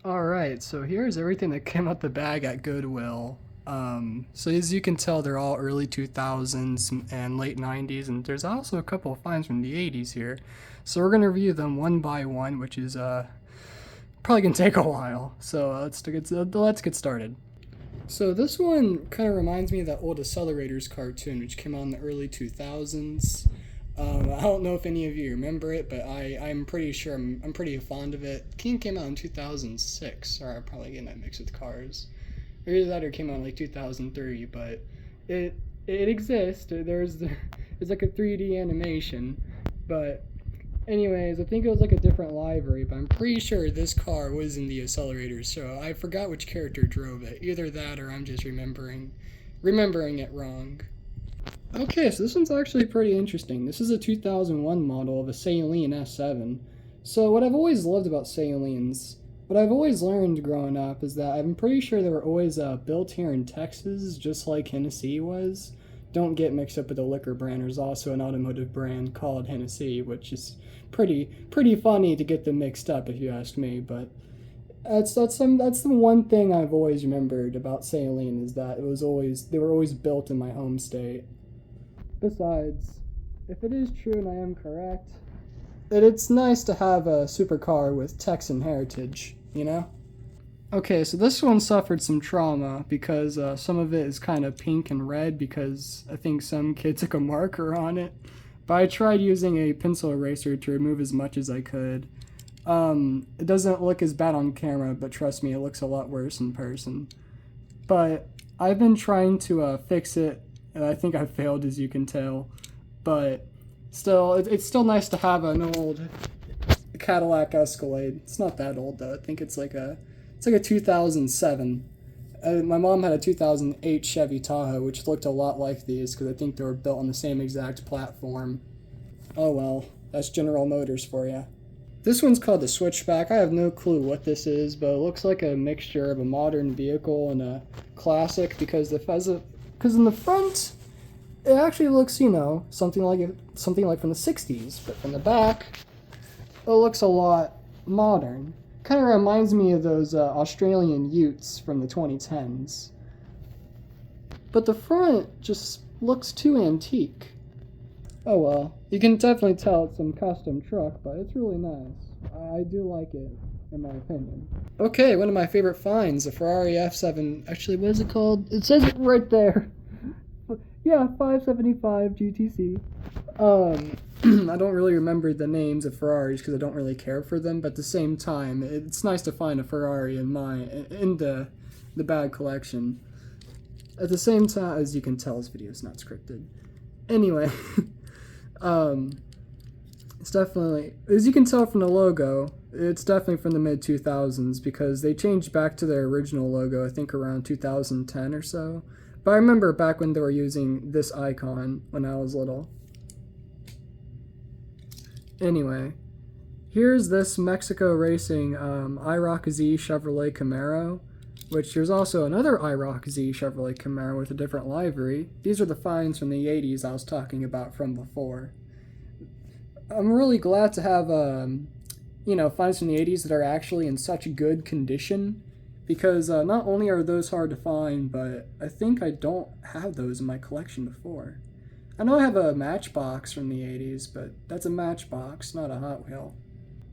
Alright, so here's everything that came out the bag at Goodwill. So as you can tell, they're all early 2000s and late 90s, and there's also a couple of finds from the 80s here. So we're going to review them one by one, which is probably going to take a while. So let's get started. So this one kind of reminds me of that old Accelerators cartoon, which came out in the early 2000s. I don't know if any of you remember it, but I'm pretty sure I'm pretty fond of it. King came out in 2006. Sorry, I'm probably getting that mixed with Cars. Or either that or came out in like 2003, but it exists. It's like a 3D animation. But anyways, I think it was like a different livery, but I'm pretty sure this car was in the Accelerators, so I forgot which character drove it. Either that or I'm just remembering it wrong. Okay, so this one's actually pretty interesting. This is a 2001 model of a Saleen S7. So what I've always loved about Saleens, what I've always learned growing up is that I'm pretty sure they were always built here in Texas, just like Hennessy was. Don't get mixed up with the liquor brand. There's also an automotive brand called Hennessy, which is pretty funny to get them mixed up if you ask me. But that's the one thing I've always remembered about Saleen is that they were always built in my home state. Besides, if it is true and I am correct, it's nice to have a supercar with Texan heritage, you know? Okay, so this one suffered some trauma because some of it is kind of pink and red because I think some kid took a marker on it. But I tried using a pencil eraser to remove as much as I could. It doesn't look as bad on camera, but trust me, it looks a lot worse in person. But I've been trying to fix it. I think I failed, as you can tell, but still, it's still nice to have an old Cadillac Escalade. It's not that old though. I think it's like a 2007. My mom had a 2008 Chevy Tahoe, which looked a lot like these because I think they were built on the same exact platform. Oh well, that's General Motors for you. This one's called the Switchback. I have no clue what this is, but it looks like a mixture of a modern vehicle and a classic because in the front, it actually looks, you know, something like from the 60s, but from the back, it looks a lot modern. Kind of reminds me of those Australian Utes from the 2010s. But the front just looks too antique. Oh well, you can definitely tell it's some custom truck, but it's really nice. I do like it, in my opinion. Okay, one of my favorite finds, the Ferrari F7. Actually, what is it called? It says it right there. Yeah, 575 GTC. I don't really remember the names of Ferraris because I don't really care for them, but at the same time, it's nice to find a Ferrari in the bag collection. At the same time, as you can tell, this video is not scripted. Anyway, it's definitely, as you can tell from the logo, it's definitely from the mid-2000s because they changed back to their original logo, I think around 2010 or so. But I remember back when they were using this icon when I was little. Anyway, here's this Mexico Racing IROC Z Chevrolet Camaro, which there's also another IROC Z Chevrolet Camaro with a different livery. These are the finds from the 80s I was talking about from before. I'm really glad to have, finds from the 80s that are actually in such good condition, because not only are those hard to find, but I think I don't have those in my collection before. I know I have a Matchbox from the 80s, but that's a Matchbox, not a Hot Wheel.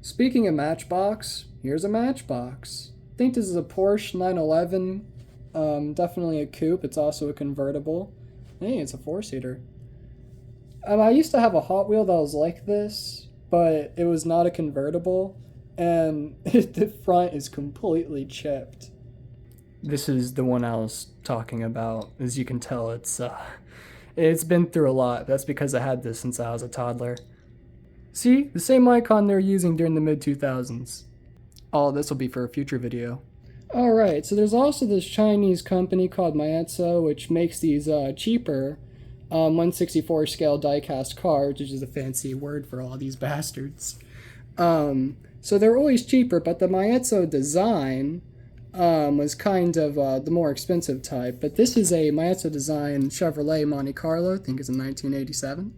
Speaking of Matchbox, here's a Matchbox. I think this is a Porsche 911, definitely a coupe. It's also a convertible. Hey, it's a four-seater. I used to have a Hot Wheel that was like this, but it was not a convertible, and the front is completely chipped. This is the one I was talking about. As you can tell, it's been through a lot. That's because I had this since I was a toddler. See? The same icon they were using during the mid-2000s. All this will be for a future video. Alright, so there's also this Chinese company called Maihatsu, which makes these cheaper 1/64 scale die-cast cards, which is a fancy word for all these bastards. So they're always cheaper, but the Maihatsu design was kind of the more expensive type. But this is a Maihatsu design Chevrolet Monte Carlo, I think it's in 1987.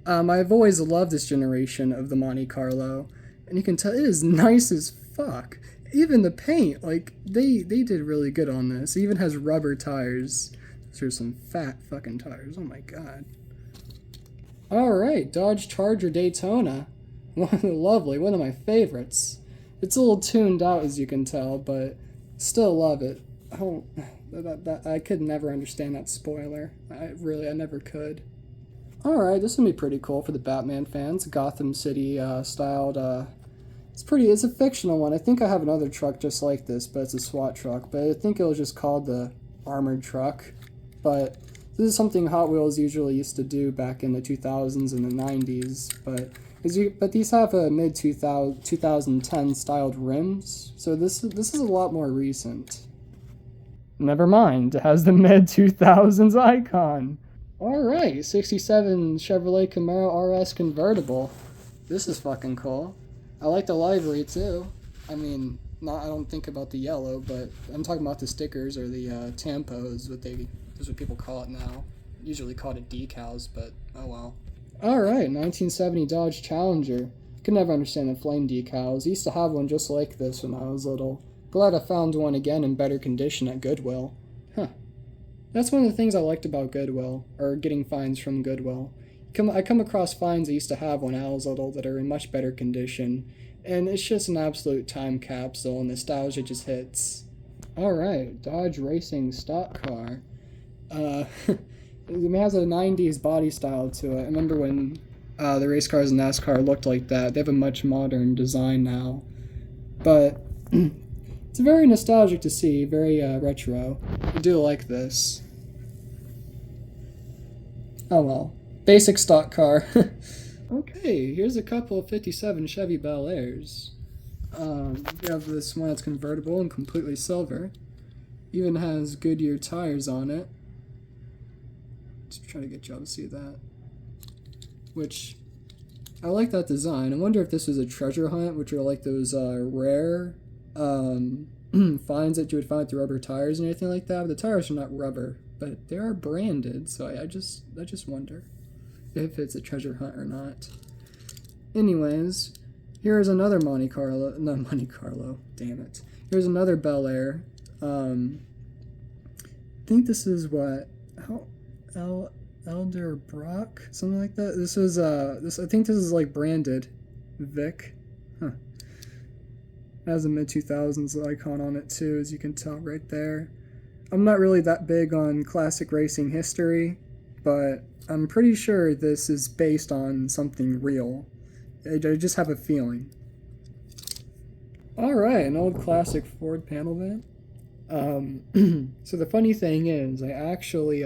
I've always loved this generation of the Monte Carlo, and you can tell it is nice as fuck. even the paint, like, they did really good on this. It even has rubber tires. Those are some fat fucking tires. Oh my god. Alright, Dodge Charger Daytona. Lovely, one of my favorites. It's a little tuned out, as you can tell, but still love it. Oh, I could never understand that spoiler. I never could. Alright, this would be pretty cool for the Batman fans. Gotham City styled. It's a fictional one. I think I have another truck just like this, but it's a SWAT truck. But I think it was just called the Armored Truck. But this is something Hot Wheels usually used to do back in the 2000s and the 90s. But these have a mid 2010 styled rims, so this is a lot more recent. Never mind, it has the mid 2000s icon. All right, 67 Chevrolet Camaro RS convertible. This is fucking cool. I like the livery too. I mean, I don't think about the yellow, but I'm talking about the stickers or the tampos. That's what people call it now. Usually called it decals, but oh well. Alright, 1970 Dodge Challenger. Could never understand the flame decals. I used to have one just like this when I was little. Glad I found one again in better condition at Goodwill. Huh. That's one of the things I liked about Goodwill, or getting finds from Goodwill. I come across finds I used to have when I was little that are in much better condition, and it's just an absolute time capsule, and nostalgia just hits. Alright, Dodge Racing Stock Car. It has a 90s body style to it. I remember when the race cars in NASCAR looked like that. They have a much modern design now. But it's very nostalgic to see, very retro. I do like this. Oh well. Basic stock car. Okay, here's a couple of 57 Chevy Bel Airs. We have this one that's convertible and completely silver. Even has Goodyear tires on it. Try to get y'all to see that. Which, I like that design. I wonder if this was a treasure hunt, which are like those rare finds that you would find with the rubber tires and anything like that. But the tires are not rubber, but they are branded, so I just wonder if it's a treasure hunt or not. Anyways, here's another Monte Carlo. Not Monte Carlo, damn it. Here's another Bel Air. I think this is what... Elder Brock, something like that. This was I think this is like branded Vic. Huh. It has a mid 2000s icon on it too, as you can tell right there. I'm not really that big on classic racing history, but I'm pretty sure this is based on something real. I just have a feeling. Alright, an old classic Ford panel van. So the funny thing is, I actually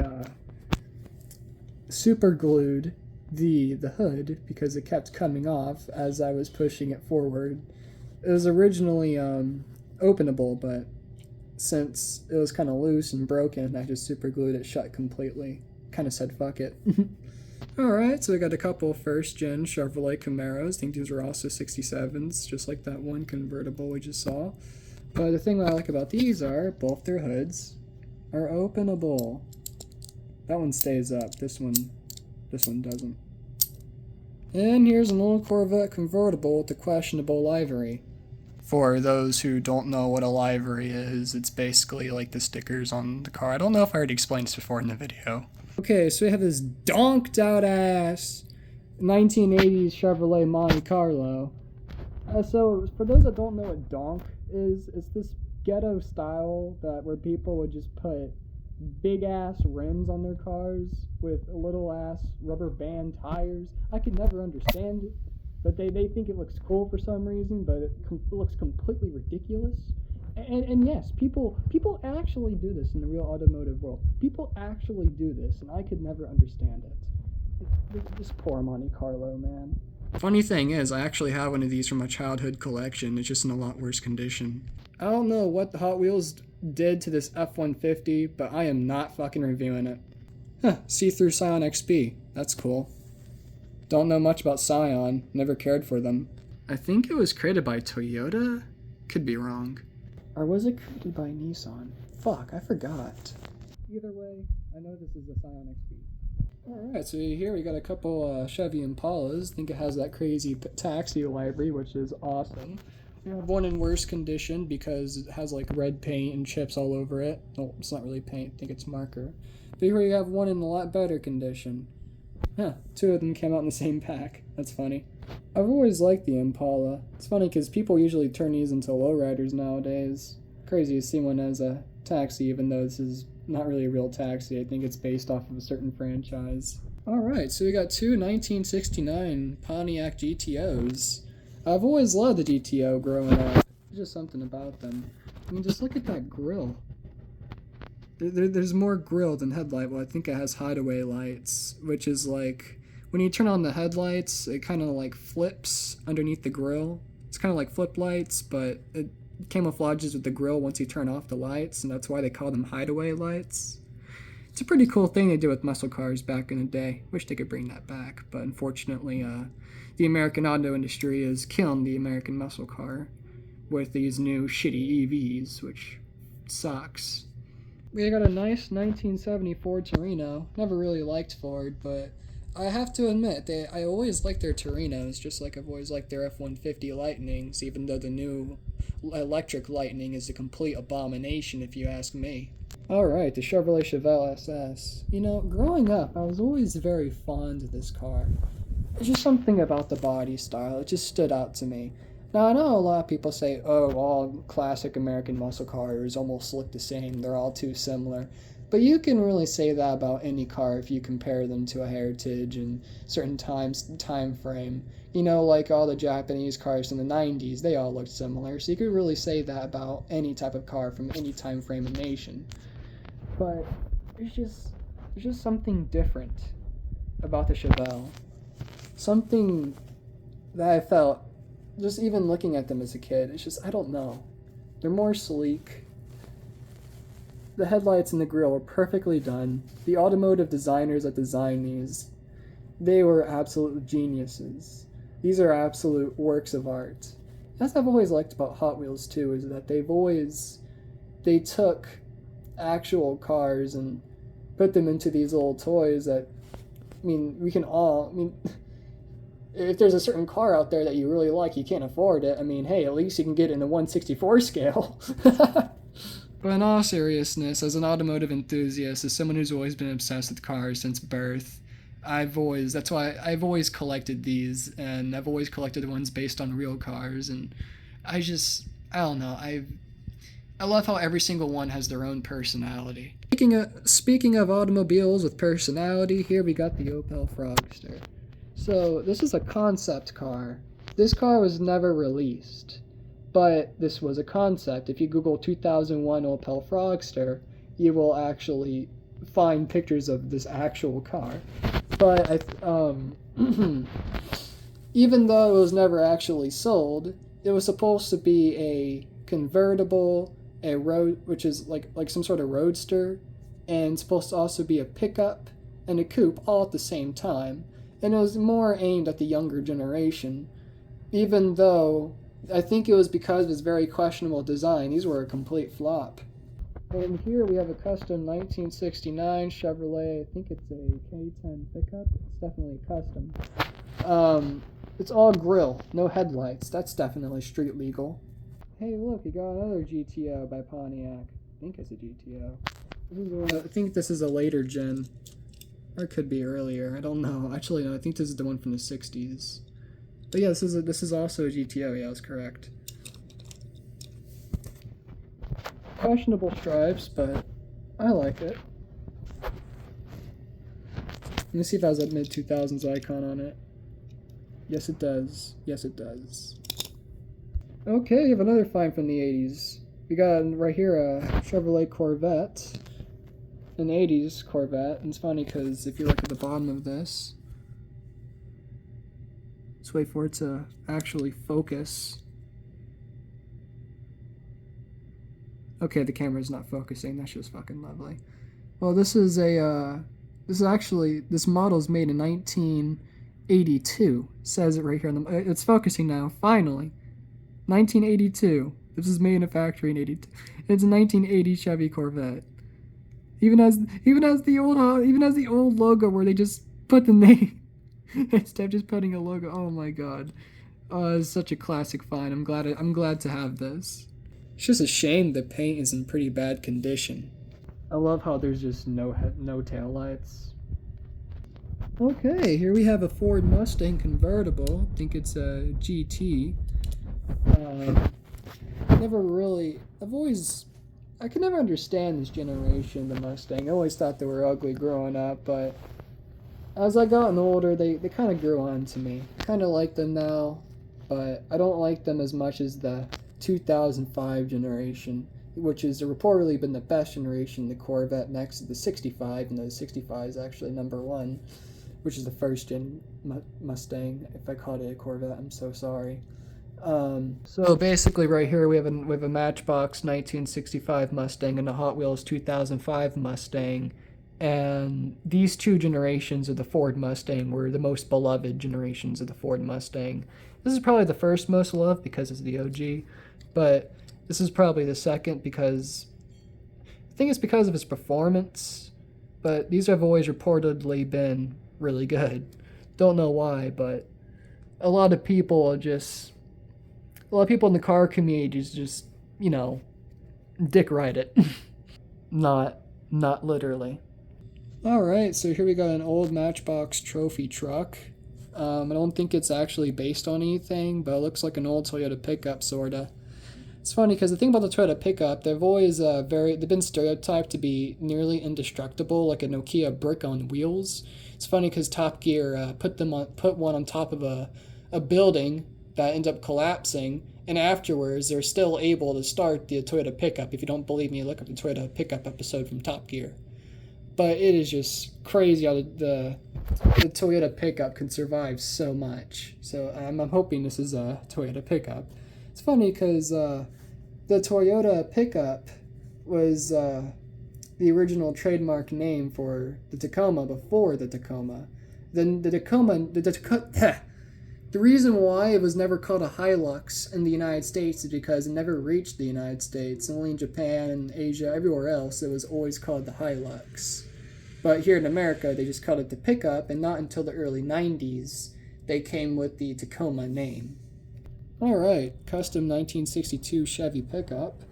super glued the hood because it kept coming off as I was pushing it forward. It was originally openable, but since it was kind of loose and broken, I just super glued it shut completely. Kind of said fuck it. Alright, so we got a couple first gen Chevrolet Camaros. I think these are also 67s, just like that one convertible we just saw. But the thing that I like about these are both their hoods are openable. That one stays up. This one doesn't. And here's an old Corvette convertible with the questionable livery. For those who don't know what a livery is, it's basically like the stickers on the car. I don't know if I already explained this before in the video. Okay, so we have this donked out ass 1980s Chevrolet Monte Carlo. So for those that don't know what donk is, it's this ghetto style where people would just put big ass rims on their cars with little ass rubber band tires. I could never understand it, but they think it looks cool for some reason, but it looks completely ridiculous. And yes, people actually do this in the real automotive world. People actually do this, and I could never understand it. This poor Monte Carlo, man. Funny thing is, I actually have one of these from my childhood collection. It's just in a lot worse condition. I don't know what the Hot Wheels did to this F-150, but I am not fucking reviewing it. Huh, see-through Scion XP. That's cool. Don't know much about Scion. Never cared for them. I think it was created by Toyota? Could be wrong. Or was it created by Nissan? Fuck, I forgot. Either way, I know this is a Scion XP. Alright, so here we got a couple Chevy Impalas. I think it has that crazy taxi library, which is awesome. We have one in worse condition because it has like red paint and chips all over it. Oh, it's not really paint, I think it's marker. But here you have one in a lot better condition. Huh, two of them came out in the same pack. That's funny. I've always liked the Impala. It's funny because people usually turn these into lowriders nowadays. Crazy to see one as a taxi, even though this is not really a real taxi. I think it's based off of a certain franchise. Alright, so we got two 1969 Pontiac GTOs. I've always loved the GTO growing up. There's just something about them. I mean, just look at that grille. There's more grille than headlight. Well, I think it has hideaway lights, which is like, when you turn on the headlights, it kind of like flips underneath the grille. It's kind of like flip lights, but it camouflages with the grille once you turn off the lights, and that's why they call them hideaway lights. It's a pretty cool thing they did with muscle cars back in the day. Wish they could bring that back, but unfortunately, the American auto industry is killing the American muscle car with these new shitty EVs, which sucks. We got a nice 1970 Ford Torino. Never really liked Ford, but I have to admit, I always liked their Torinos, just like I've always liked their F-150 Lightnings, even though the new electric Lightning is a complete abomination if you ask me. Alright, the Chevrolet Chevelle SS. You know, growing up, I was always very fond of this car. There's just something about the body style, it just stood out to me. Now, I know a lot of people say, oh, all classic American muscle cars almost look the same, they're all too similar. But you can really say that about any car if you compare them to a Heritage and certain time frame. You know, like all the Japanese cars in the 90s, they all looked similar. So you could really say that about any type of car from any time frame and nation. But there's just something different about the Chevelle. Something that I felt, just even looking at them as a kid, it's just, I don't know. They're more sleek. The headlights and the grille were perfectly done. The automotive designers that designed these, they were absolute geniuses. These are absolute works of art. That's what I've always liked about Hot Wheels too, is that they took actual cars and put them into these little toys that, if there's a certain car out there that you really like, you can't afford it, hey, at least you can get it in the 1/64 scale. But in all seriousness, as an automotive enthusiast, as someone who's always been obsessed with cars since birth, that's why I've always collected these, and I've always collected the ones based on real cars, and I don't know, I love how every single one has their own personality. Speaking of automobiles with personality, here we got the Opel Frogster. So, this is a concept car. This car was never released, but this was a concept. If you Google 2001 Opel Frogster, you will actually find pictures of this actual car. But even though it was never actually sold, it was supposed to be a convertible, which is like some sort of roadster, and supposed to also be a pickup and a coupe all at the same time. And it was more aimed at the younger generation, even though I think it was because of its very questionable design. These were a complete flop. And here we have a custom 1969 Chevrolet, I think it's a K10 pickup. It's definitely custom. It's all grille, no headlights. That's definitely street legal. Hey, look, you got another GTO by Pontiac. I think it's a GTO. I think this is a later gen. Or it could be earlier. I don't know. Actually, no, I think this is the one from the 60s. But yeah, this is also a GTO. Yeah, that's correct. Questionable stripes, but I like it. Let me see if it has that mid-2000s icon on it. Yes, it does. Yes, it does. Okay, we have another find from the 80s. We got right here a Chevrolet Corvette. An 80s Corvette. And it's funny because if you look at the bottom of this, let's wait for it to actually focus. Okay, the camera's not focusing. That's just fucking lovely. Well, this model's made in 1982. It says it right here. It's focusing now. Finally, 1982. This was made in a factory in 82. It's a 1980 Chevy Corvette. Even has the old logo where they just put the name instead of just putting a logo. Oh my god. Oh, it's such a classic find. I'm glad to have this. It's just a shame the paint is in pretty bad condition. I love how there's just no tail lights. Okay, here we have a Ford Mustang convertible. I think it's a GT. Um, never really. I could never understand this generation, the Mustang. I always thought they were ugly growing up, but as I gotten older, they kind of grew on to me. I kind of like them now, but I don't like them as much as the 2005 generation, which has reportedly been the best generation, the Corvette next to the 65, and the 65 is actually number one, which is the first gen Mustang. If I called it a Corvette, I'm so sorry. So basically, right here we have a Matchbox 1965 Mustang and a Hot Wheels 2005 Mustang, and these two generations of the Ford Mustang were the most beloved generations of the Ford Mustang. This is probably the first most loved because it's the OG, but this is probably the second because I think it's because of its performance. But these have always reportedly been really good. Don't know why, but a lot of people just a lot of people in the car community just dick ride it. not not literally. All right, so here we got an old Matchbox trophy truck. I don't think it's actually based on anything, but it looks like an old Toyota pickup sorta. It's funny because the thing about the Toyota pickup, they've been stereotyped to be nearly indestructible, like a Nokia brick on wheels. It's funny because Top Gear put one on top of a building that ended up collapsing, and afterwards they're still able to start the Toyota pickup. If you don't believe me, look up the Toyota pickup episode from Top Gear. But it is just crazy how the Toyota pickup can survive so much. So I'm hoping this is a Toyota pickup. It's funny because the Toyota pickup was the original trademark name for the Tacoma before the Tacoma. Then the reason why it was never called a Hilux in the United States is because it never reached the United States. Only in Japan and Asia, everywhere else, it was always called the Hilux. But here in America, they just called it the pickup, and not until the early 90s they came with the Tacoma name. Alright, custom 1962 Chevy pickup.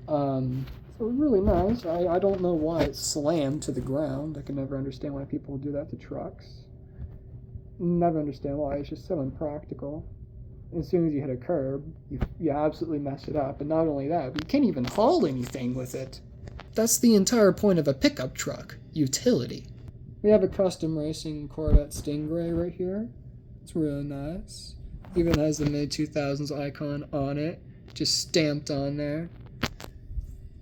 So really nice. I don't know why it's slammed to the ground. I can never understand why people do that to trucks. Never understand why. It's just so impractical. As soon as you hit a curb, you absolutely mess it up. And not only that, but you can't even haul anything with it. That's the entire point of a pickup truck. Utility. We have a custom racing Corvette Stingray right here. It's really nice. Even has the mid-2000s icon on it. Just stamped on there.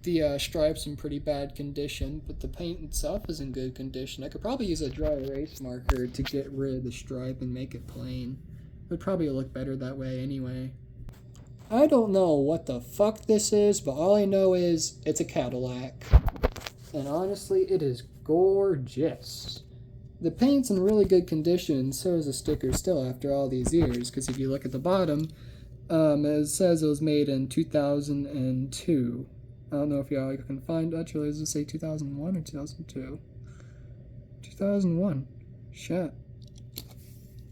The stripe's in pretty bad condition, but the paint itself is in good condition. I could probably use a dry erase marker to get rid of the stripe and make it plain. It would probably look better that way anyway. I don't know what the fuck this is, but all I know is it's a Cadillac. And honestly, it is gorgeous. The paint's in really good condition, so is the sticker still after all these years, because if you look at the bottom, it says it was made in 2002. I don't know if y'all can find, actually, does it say 2001 or 2002? 2001. Shit.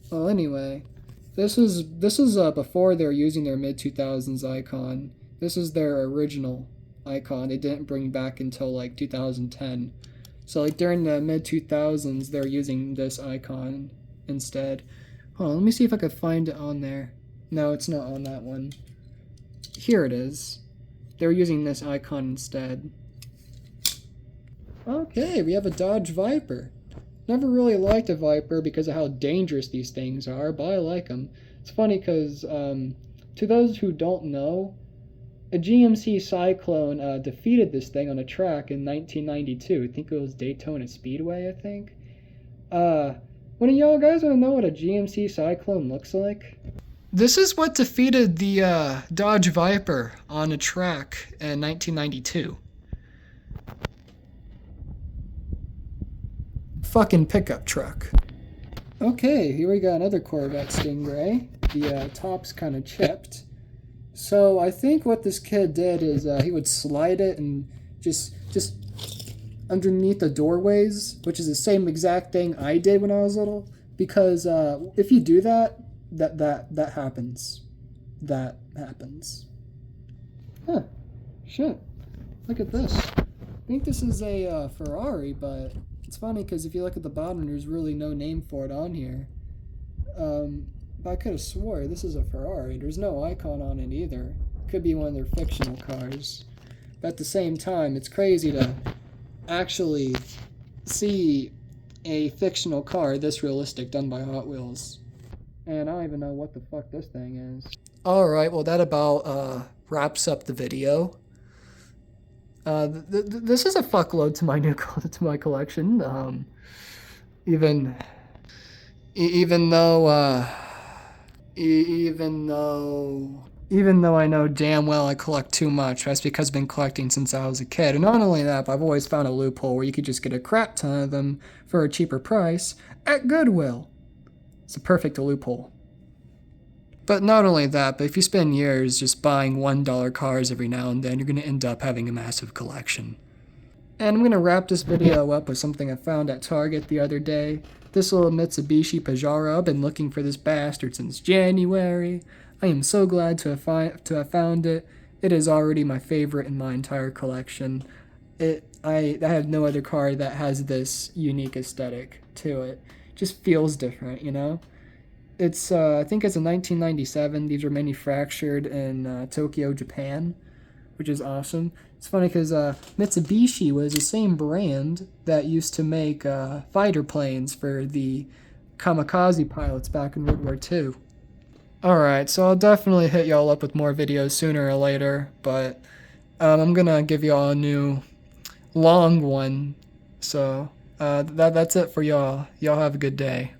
Well, anyway, this is before they were using their mid-2000s icon. This is their original icon. They didn't bring back until like 2010. So like during the mid-2000s, they're using this icon instead. Hold on, let me see if I could find it on there. No, it's not on that one. Here it is. They're using this icon instead. Okay, we have a Dodge Viper. Never really liked a Viper because of how dangerous these things are, but I like them. It's funny because, to those who don't know, a GMC Cyclone defeated this thing on a track in 1992. I think it was Daytona Speedway, I think. One of y'all guys want to know what a GMC Cyclone looks like? This is what defeated the Dodge Viper on a track in 1992. Fucking pickup truck. Okay, here we got another Corvette Stingray. The top's kind of chipped. So I think what this kid did is he would slide it and just underneath the doorways, which is the same exact thing I did when I was little. Because if you do that, That happens. That happens. Huh. Shit. Look at this. I think this is a Ferrari, but it's funny because if you look at the bottom, there's really no name for it on here. But I could have swore this is a Ferrari. There's no icon on it either. Could be one of their fictional cars. But at the same time, it's crazy to actually see a fictional car this realistic done by Hot Wheels. And I don't even know what the fuck this thing is. Alright, well that about wraps up the video. This is a fuckload to my to my collection. Even though even though I know damn well I collect too much, that's because I've been collecting since I was a kid. And not only that, but I've always found a loophole where you could just get a crap ton of them for a cheaper price at Goodwill. It's a perfect loophole. But not only that, but if you spend years just buying $1 cars every now and then, you're going to end up having a massive collection. And I'm going to wrap this video up with something I found at Target the other day. This little Mitsubishi Pajero. I've been looking for this bastard since January. I am so glad to have found it. It is already my favorite in my entire collection. I have no other car that has this unique aesthetic to it. It just feels different, you know? It's I think it's a 1997. These were manufactured in Tokyo, Japan, which is awesome. It's funny because Mitsubishi was the same brand that used to make fighter planes for the kamikaze pilots back in World War II. Alright, so I'll definitely hit y'all up with more videos sooner or later, but I'm gonna give y'all a new long one. So that's it for y'all. Y'all have a good day.